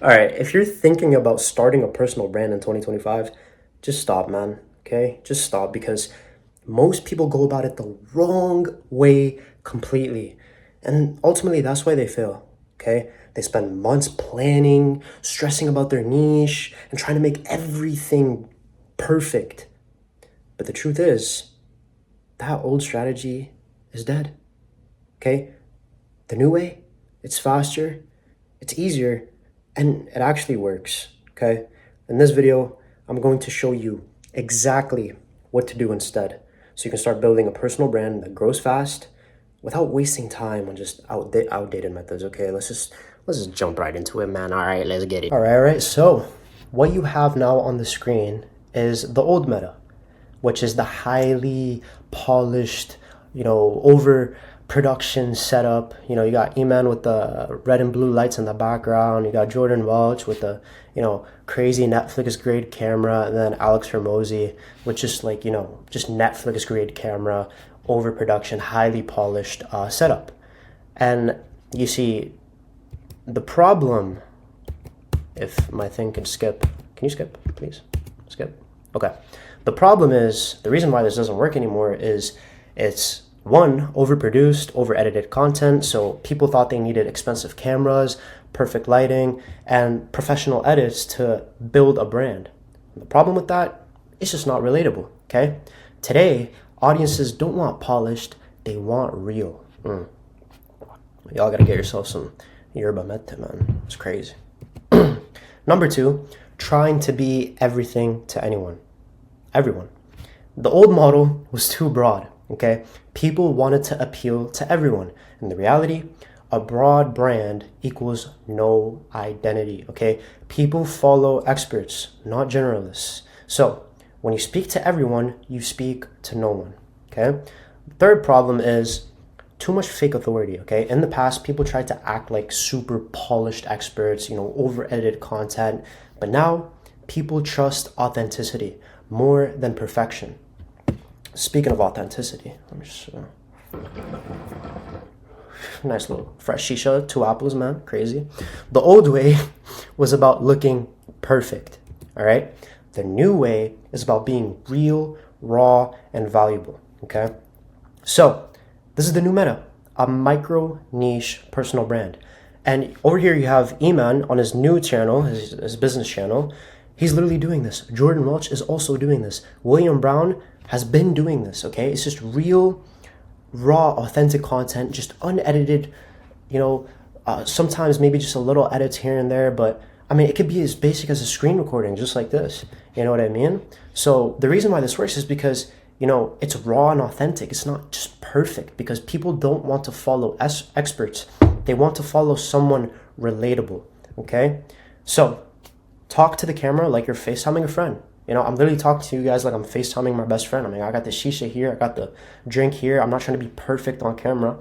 All right, if you're thinking about starting a personal brand in 2025, just stop, man. Okay? Just stop because most people go about it the wrong way completely. And ultimately, that's why they fail. Okay? They spend months planning, stressing about their niche, and trying to make everything perfect. But the truth is, that old strategy is dead. Okay? The new way, it's faster, it's easier, and it actually works. Okay? In this video, I'm going to show you exactly what to do instead so you can start building a personal brand that grows fast without wasting time on just outdated methods. Okay, let's just jump right into it, man. All right, let's get it. All right. So what you have now on the screen is the old meta, which is the highly polished, over production setup. You got Iman with the red and blue lights in the background. You got Jordan Welch with the, crazy Netflix grade camera, and then Alex Hermosi with just like, just Netflix grade camera, over production, highly polished setup. And you see, the problem, if my thing can skip, can you skip, please? Skip. Okay. The problem is, the reason why this doesn't work anymore is it's one, overproduced, over-edited content. So people thought they needed expensive cameras, perfect lighting, and professional edits to build a brand. And the problem with that, it's just not relatable, okay? Today, audiences don't want polished, they want real. Y'all gotta get yourself some yerba mate, man. It's crazy. Number two, trying to be everything to everyone. The old model was too broad, okay? People wanted to appeal to everyone. And the reality, a broad brand equals no identity, okay? People follow experts, not generalists. So when you speak to everyone, you speak to no one, okay? The third problem is too much fake authority, okay? In the past, people tried to act like super polished experts, over-edited content. But now, people trust authenticity more than perfection. Speaking of authenticity, I'm just nice little fresh shisha, 2 apples, man, crazy. The old way was about looking perfect, all right? The new way is about being real, raw, and valuable, okay? So this is the new meta, a micro niche personal brand. And over here you have Iman on his new channel, his business channel. He's literally doing this. Jordan Welch is also doing this. William Brown has been doing this, okay? It's just real, raw, authentic content, just unedited, sometimes maybe just a little edits here and there, but I mean, it could be as basic as a screen recording, just like this. You know what I mean? So the reason why this works is because, it's raw and authentic. It's not just perfect because people don't want to follow experts. They want to follow someone relatable, okay? So talk to the camera like you're FaceTiming a friend. I'm literally talking to you guys like I'm FaceTiming my best friend. I mean, I got the shisha here, I got the drink here. I'm not trying to be perfect on camera.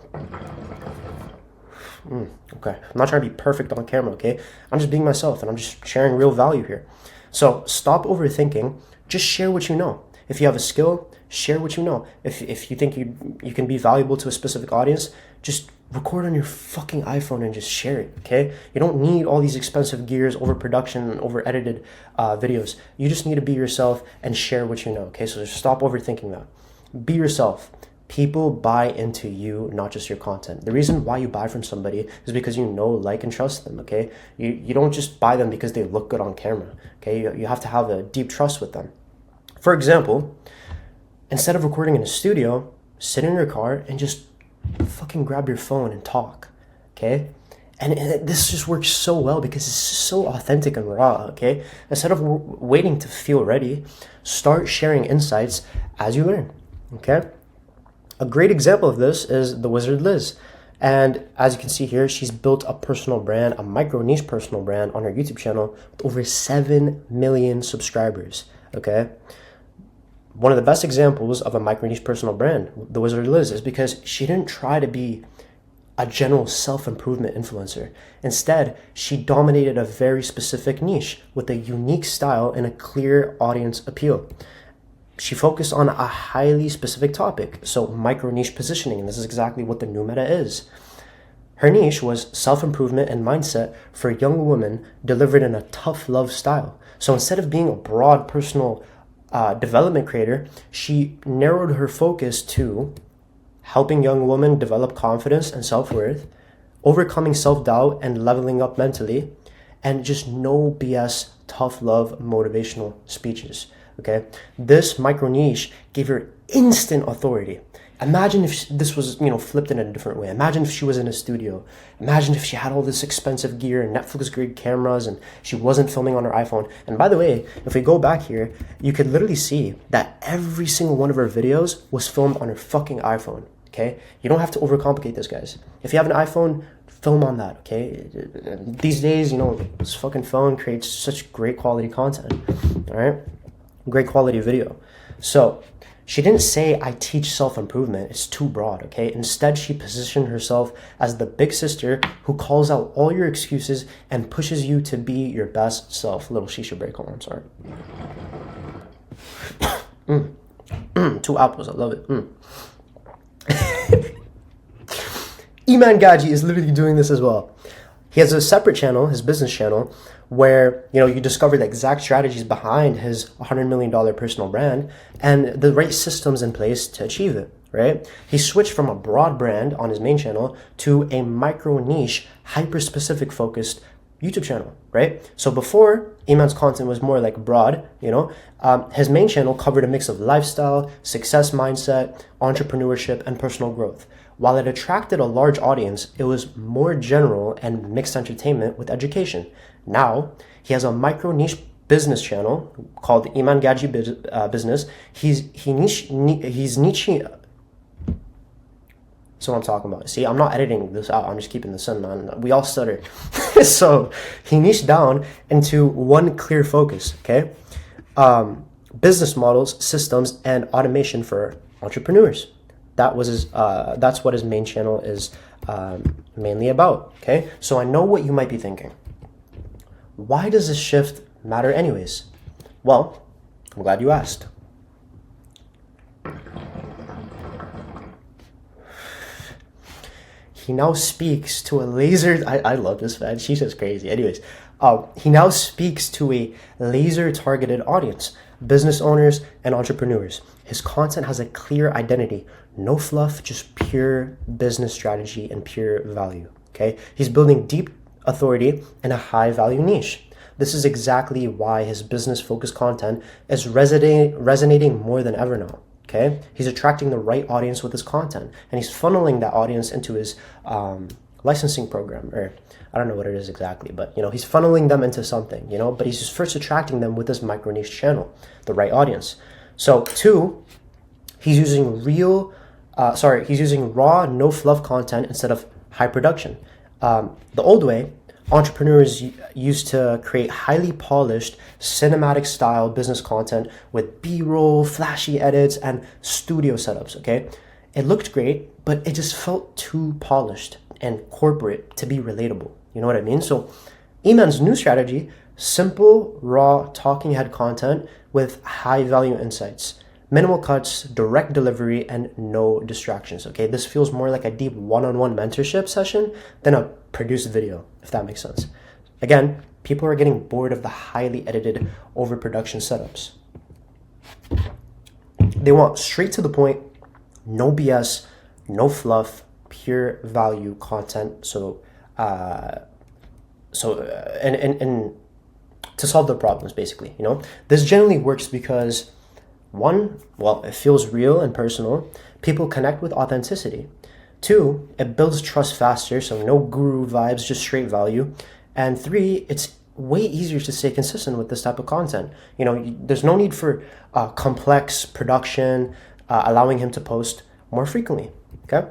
Okay, I'm not trying to be perfect on camera, okay? I'm just being myself and I'm just sharing real value here. So stop overthinking. Just share what you know. If you have a skill, share what you know. If you think you can be valuable to a specific audience, just record on your fucking iPhone and just share it, okay? You don't need all these expensive gears, overproduction, over-edited videos. You just need to be yourself and share what you know, okay? So just stop overthinking that. Be yourself. People buy into you, not just your content. The reason why you buy from somebody is because you know, like, and trust them, okay? You don't just buy them because they look good on camera, okay? You have to have a deep trust with them. For example, instead of recording in a studio, sit in your car and just fucking grab your phone and talk, okay? And this just works so well because it's so authentic and raw, okay? Instead of waiting to feel ready, start sharing insights as you learn, okay? A great example of this is the Wizard Liz. And as you can see here, she's built a personal brand, a micro niche personal brand on her YouTube channel with over 7 million subscribers, okay? One of the best examples of a micro niche personal brand, the Wizard Liz, is because she didn't try to be a general self-improvement influencer. Instead, she dominated a very specific niche with a unique style and a clear audience appeal. She focused on a highly specific topic, so micro niche positioning, and this is exactly what the new meta is. Her niche was self-improvement and mindset for young women delivered in a tough love style. So instead of being a broad personal development creator, she narrowed her focus to helping young women develop confidence and self-worth, overcoming self-doubt and leveling up mentally, and just no BS tough love motivational speeches. Okay, this micro niche gave her instant authority. Imagine if this was, flipped in a different way. Imagine if she was in a studio. Imagine if she had all this expensive gear and Netflix grade cameras and she wasn't filming on her iPhone. And by the way, if we go back here, you could literally see that every single one of her videos was filmed on her fucking iPhone. Okay, you don't have to overcomplicate this, guys. If you have an iPhone, film on that. Okay, these days, this fucking phone creates such great quality content. All right, great quality video. So she didn't say, I teach self-improvement. It's too broad, okay? Instead, she positioned herself as the big sister who calls out all your excuses and pushes you to be your best self. Little shisha break. Hold on, sorry. 2 apples, I love it. Iman Gadzhi is literally doing this as well. He has a separate channel, his business channel, where you discover the exact strategies behind his $100 million personal brand and the right systems in place to achieve it, right? He switched from a broad brand on his main channel to a micro niche, hyper-specific focused YouTube channel, right? So before, Iman's content was more like broad, his main channel covered a mix of lifestyle, success mindset, entrepreneurship, and personal growth. While it attracted a large audience, it was more general and mixed entertainment with education. Now, he has a micro niche business channel called Iman Gadzhi Business. He's niche. So what I'm talking about. See, I'm not editing this out. I'm just keeping this in, man. We all stutter. So he niched down into one clear focus, okay? Business models, systems, and automation for entrepreneurs. That was his. That's what his main channel is mainly about, okay? So I know what you might be thinking. Why does this shift matter anyways? Well, I'm glad you asked. He now speaks to a laser. I love this, man. She's just crazy. Anyways, he now speaks to a laser targeted audience, business owners and entrepreneurs. His content has a clear identity, no fluff, just pure business strategy and pure value. Okay, he's building deep authority in a high value niche. This is exactly why his business focused content is resonating more than ever now. Okay, he's attracting the right audience with his content, and he's funneling that audience into his licensing program, or I don't know what it is exactly, but he's funneling them into something, but he's just first attracting them with his micro niche channel, the right audience. So 2, he's using he's using raw, no fluff content instead of high production. The old way, entrepreneurs used to create highly polished, cinematic style business content with B-roll, flashy edits, and studio setups, okay? It looked great, but it just felt too polished and corporate to be relatable. You know what I mean? So Iman's new strategy, simple, raw, talking head content with high value insights. Minimal cuts, direct delivery, and no distractions, okay? This feels more like a deep one-on-one mentorship session than a produced video, if that makes sense. Again, people are getting bored of the highly edited overproduction setups. They want straight to the point, no BS, no fluff, pure value content. So to solve their problems, basically, This generally works because 1, well, it feels real and personal. People connect with authenticity. 2, it builds trust faster, so no guru vibes, just straight value. And 3, it's way easier to stay consistent with this type of content. There's no need for complex production, allowing him to post more frequently, okay?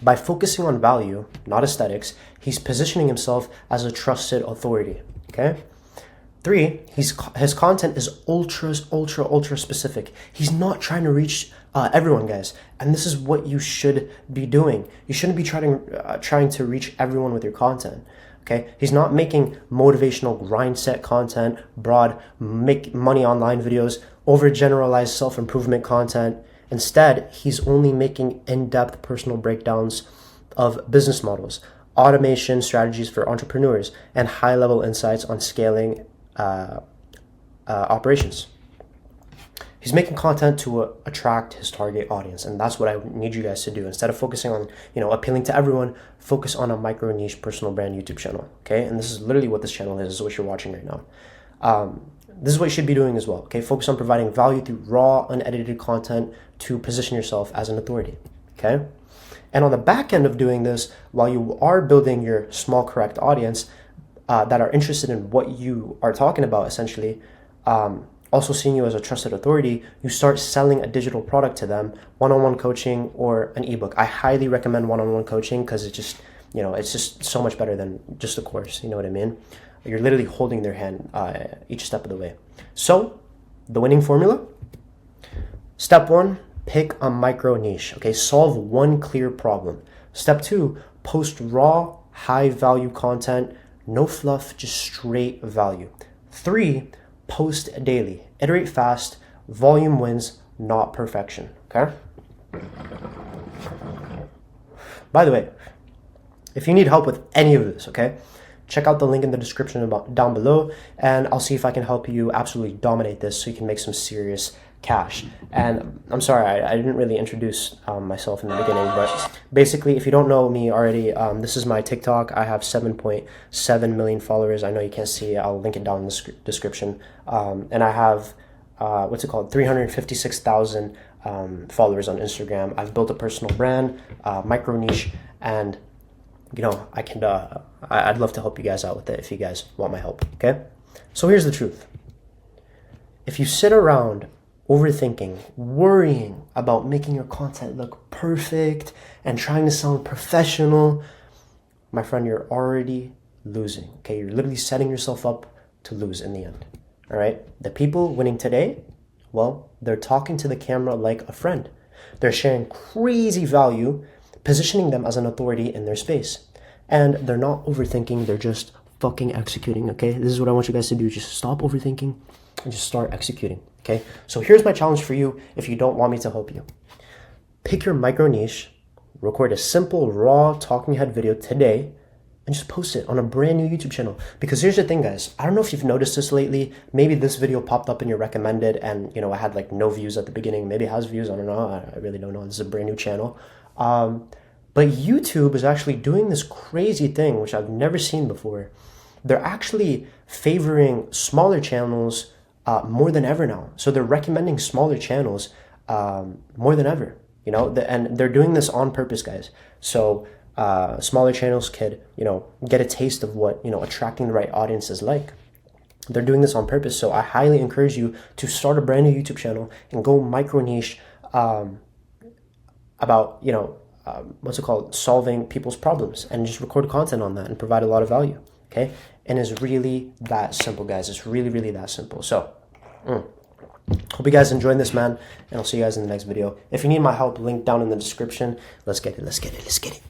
By focusing on value, not aesthetics, he's positioning himself as a trusted authority, okay? 3, his content is ultra specific. He's not trying to reach everyone, guys. And this is what you should be doing. You shouldn't be trying to reach everyone with your content. Okay, he's not making motivational grind set content, broad make money online videos, overgeneralized self-improvement content. Instead, he's only making in-depth personal breakdowns of business models, automation strategies for entrepreneurs, and high-level insights on scaling operations. He's making content to attract his target audience, and that's what I need you guys to do. Instead of focusing on, appealing to everyone, focus on a micro niche personal brand YouTube channel, okay? And this is literally what this channel is what you're watching right now. This is what you should be doing as well, okay? Focus on providing value through raw, unedited content to position yourself as an authority, okay? And on the back end of doing this, while you are building your small correct audience that are interested in what you are talking about, essentially, also seeing you as a trusted authority, you start selling a digital product to them, one-on-one coaching or an ebook. I highly recommend one-on-one coaching because it's just so much better than just a course. You know what I mean? You're literally holding their hand each step of the way. So, the winning formula? Step 1, pick a micro niche. Okay, solve one clear problem. Step 2, post raw, high value content, no fluff, just straight value. 3, post daily. Iterate fast. Volume wins, not perfection. Okay? By the way, if you need help with any of this, okay, check out the link in the description down below, and I'll see if I can help you absolutely dominate this so you can make some serious cash. And I'm sorry, I didn't really introduce myself in the beginning, but basically, if you don't know me already, this is my TikTok. I have 7.7 million followers. I know you can't see it. I'll link it down in the description. And I have, 356,000 followers on Instagram. I've built a personal brand, micro niche, and I'd love to help you guys out with it if you guys want my help, okay? So here's the truth. If you sit around overthinking, worrying about making your content look perfect and trying to sound professional, my friend, you're already losing, okay? You're literally setting yourself up to lose in the end, all right? The people winning today, well, they're talking to the camera like a friend. They're sharing crazy value, positioning them as an authority in their space. And they're not overthinking, they're just fucking executing, okay? This is what I want you guys to do. Just stop overthinking and just start executing, okay? So here's my challenge for you if you don't want me to help you. Pick your micro niche, record a simple, raw talking head video today, and just post it on a brand new YouTube channel. Because here's the thing, guys. I don't know if you've noticed this lately. Maybe this video popped up in your recommended and, I had like no views at the beginning. Maybe it has views, I don't know. I really don't know. This is a brand new channel. But YouTube is actually doing this crazy thing, which I've never seen before. They're actually favoring smaller channels more than ever now. So they're recommending smaller channels more than ever, and they're doing this on purpose, guys. So smaller channels could, get a taste of what, attracting the right audience is like. They're doing this on purpose. So I highly encourage you to start a brand new YouTube channel and go micro niche about, solving people's problems, and just record content on that and provide a lot of value, okay? And it's really that simple, guys. It's really, really that simple. So, hope you guys enjoyed this, man, and I'll see you guys in the next video. If you need my help, link down in the description. Let's get it.